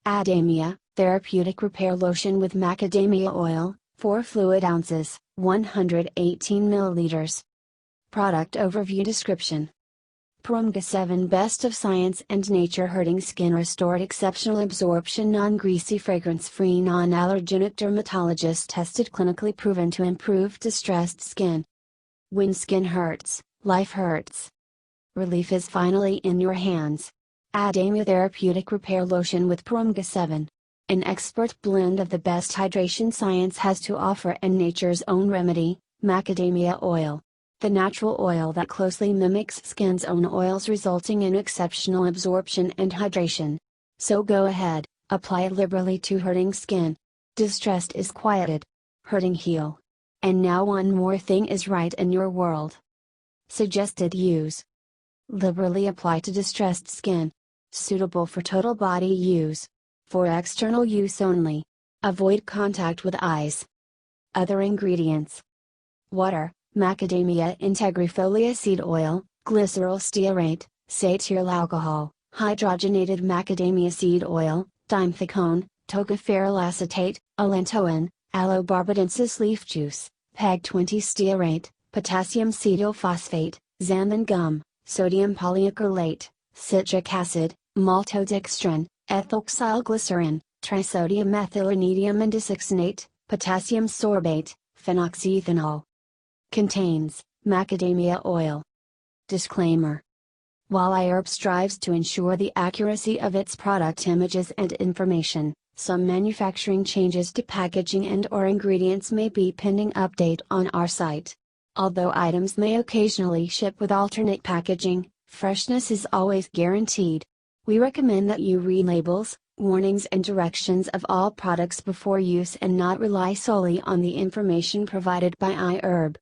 Adamia Therapeutic Repair Lotion with Macadamia Oil, 4 fluid ounces, 118 milliliters. Product Overview Description. Promga 7 Best of Science and Nature Hurting Skin Restored Exceptional Absorption Non-Greasy Fragrance-Free Non-Allergenic Dermatologist Tested Clinically Proven to Improve Distressed Skin. When skin hurts, life hurts. Relief is finally in your hands. Adamia Therapeutic Repair Lotion with Promga 7. An expert blend of the best hydration science has to offer and nature's own remedy, macadamia oil. The natural oil that closely mimics skin's own oils, resulting in exceptional absorption and hydration. So go ahead, apply it liberally to hurting skin. Distressed is quieted. Hurting heal. And now one more thing is right in your world. Suggested use. Liberally apply to distressed skin. Suitable for total body use. For external use only. Avoid contact with eyes. Other ingredients. Water, macadamia integrifolia seed oil, glycerol stearate, cetyl alcohol, hydrogenated macadamia seed oil, dimethicone, tocopherol acetate, allantoin, allobarbadensis leaf juice, PEG 20 stearate, potassium cetyl phosphate, xanthan gum, sodium polyacrylate, citric acid, maltodextrin, ethylxylglycerin, trisodium methylenedium and disaxonate, potassium sorbate, phenoxyethanol. Contains macadamia oil. Disclaimer. While iHerb strives to ensure the accuracy of its product images and information, some manufacturing changes to packaging and/or ingredients may be pending update on our site. Although items may occasionally ship with alternate packaging, freshness is always guaranteed. We recommend that you read labels, warnings and directions of all products before use and not rely solely on the information provided by iHerb.